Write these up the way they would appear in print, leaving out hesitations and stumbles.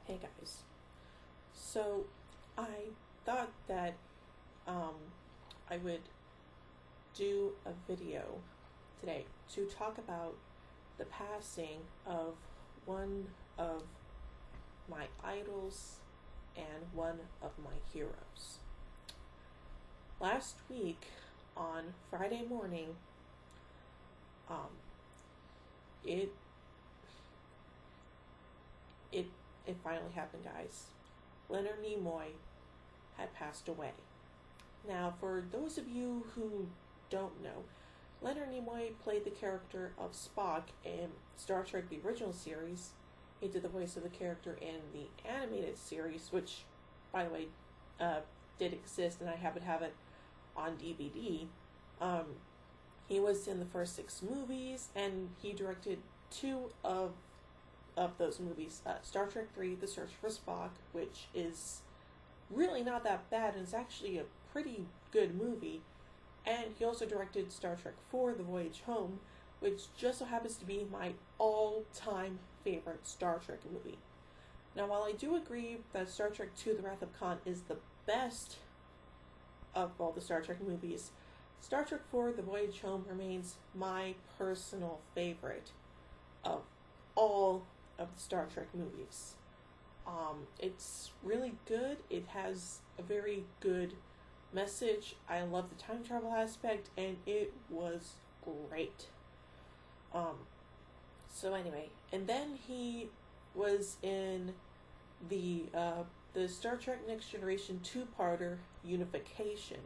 Hey guys. So I thought that um, I would do a video today to talk about the passing of one of my idols and one of my heroes. Last week on Friday morning, um, it it it finally happened, guys. Leonard Nimoy had passed away. Now, for those of you who don't know, Leonard Nimoy played the character of Spock in Star Trek the original series. He did the voice of the character in the animated series, which, by the way, did exist, and I happen to have it on DVD. He was in the first 6 movies, and he directed 2 of those movies. Star Trek 3, The Search for Spock, which is really not that bad, and it's actually a pretty good movie. And he also directed Star Trek 4, The Voyage Home, which just so happens to be my all-time favorite Star Trek movie. Now, while I do agree that Star Trek 2, The Wrath of Khan is the best of all the Star Trek movies, Star Trek 4, The Voyage Home remains my personal favorite of all of the Star Trek movies. It's really good. It has a very good message. I love the time travel aspect, and it was great. So anyway, and then he was in the Star Trek Next Generation 2-parter Unification,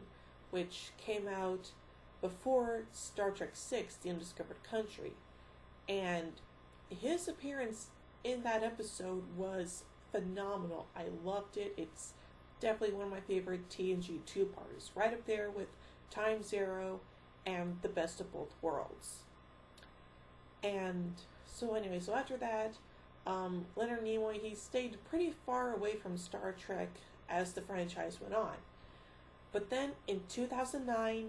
which came out before Star Trek 6, The Undiscovered Country. And his appearance in that episode was phenomenal. I loved it. It's definitely one of my favorite TNG 2-parters, right up there with Time Zero and The Best of Both Worlds. And so anyway, so after that, Leonard Nimoy, he stayed pretty far away from Star Trek as the franchise went on. But then in 2009,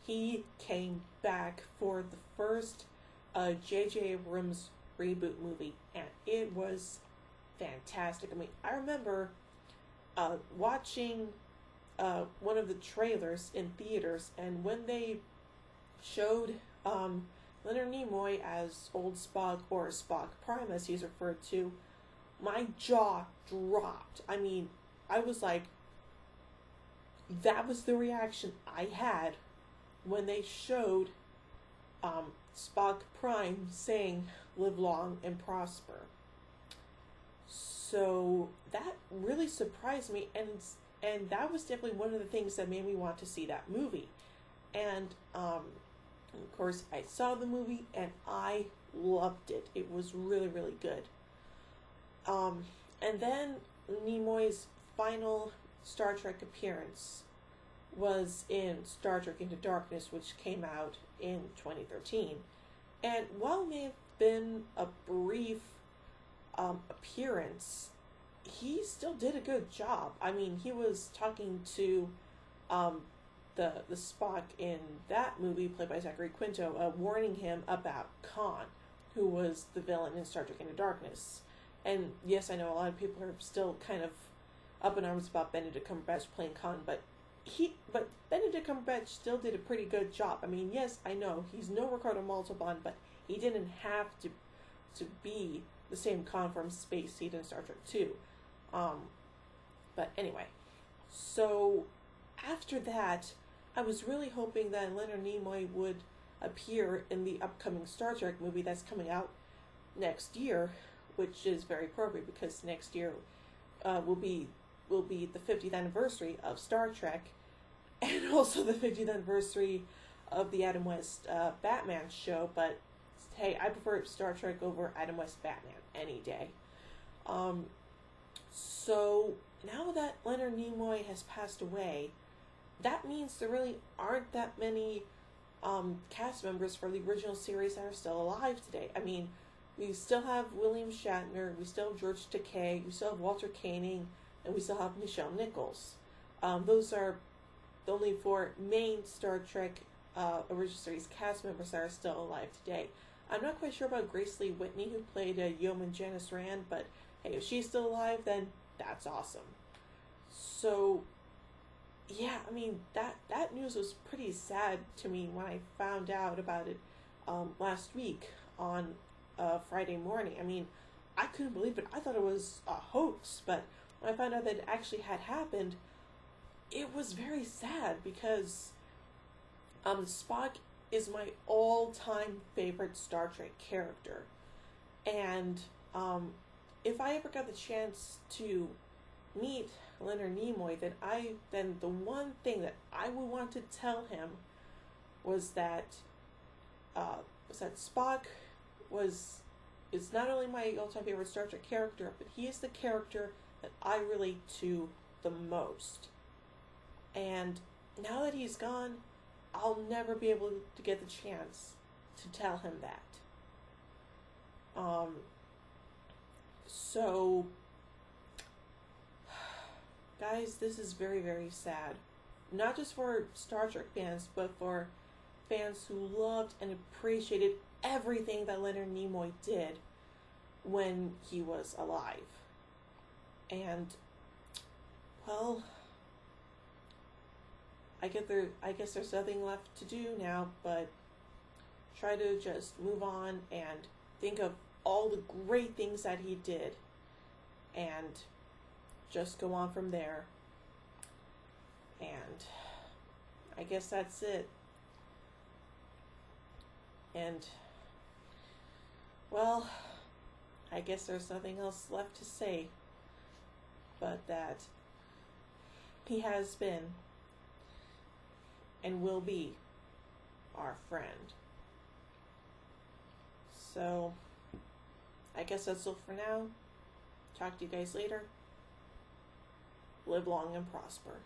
he came back for the first J.J. Abrams reboot movie, and it was fantastic. I mean, I remember watching one of the trailers in theaters, and when they showed Leonard Nimoy as Old Spock, or Spock Prime as he's referred to, my jaw dropped. I mean, I was like, that was the reaction I had when they showed Spock Prime saying, "Live long and prosper." So that really surprised me, and that was definitely one of the things that made me want to see that movie. And of course, I saw the movie and I loved it. It was really, really good. And then Nimoy's final Star Trek appearance was in Star Trek Into Darkness, which came out in 2013. And while it may have been a brief appearance, he still did a good job. I mean, he was talking to the Spock in that movie, played by Zachary Quinto, warning him about Khan, who was the villain in Star Trek Into Darkness. And yes, I know a lot of people are still kind of up in arms about Benedict Cumberbatch playing Khan, but Benedict Cumberbatch still did a pretty good job. I mean, yes, I know he's no Ricardo Montalban, but he didn't have to be the same Khan from Space Seed in Star Trek 2. But anyway, so after that, I was really hoping that Leonard Nimoy would appear in the upcoming Star Trek movie that's coming out next year, which is very appropriate because next year will be the 50th anniversary of Star Trek, and also the 50th anniversary of the Adam West Batman show. But hey, I prefer Star Trek over Adam West Batman any day. So now that Leonard Nimoy has passed away, that means there really aren't that many cast members for the original series that are still alive today. I mean, we still have William Shatner, we still have George Takei, we still have Walter Koenig, and we still have Nichelle Nichols. Those are the only 4 main Star Trek original series cast members that are still alive today. I'm not quite sure about Grace Lee Whitney, who played Yeoman Janice Rand, but hey, if she's still alive, then that's awesome. So, yeah, I mean, that news was pretty sad to me when I found out about it last week on Friday morning. I mean, I couldn't believe it. I thought it was a hoax, but when I found out that it actually had happened, it was very sad because Spock is my all-time favorite Star Trek character. And if I ever got the chance to meet Leonard Nimoy, then the one thing that I would want to tell him was that Spock is not only my all-time favorite Star Trek character, but he is the character that I relate to the most. And now that he's gone, I'll never be able to get the chance to tell him that. So, guys, this is very, very sad. Not just for Star Trek fans, but for fans who loved and appreciated everything that Leonard Nimoy did when he was alive. And, well, I guess there's nothing left to do now, but try to just move on and think of all the great things that he did and just go on from there. And I guess that's it. And, well, I guess there's nothing else left to say but that he has been and will be our friend. So, I guess that's all for now. Talk to you guys later. Live long and prosper.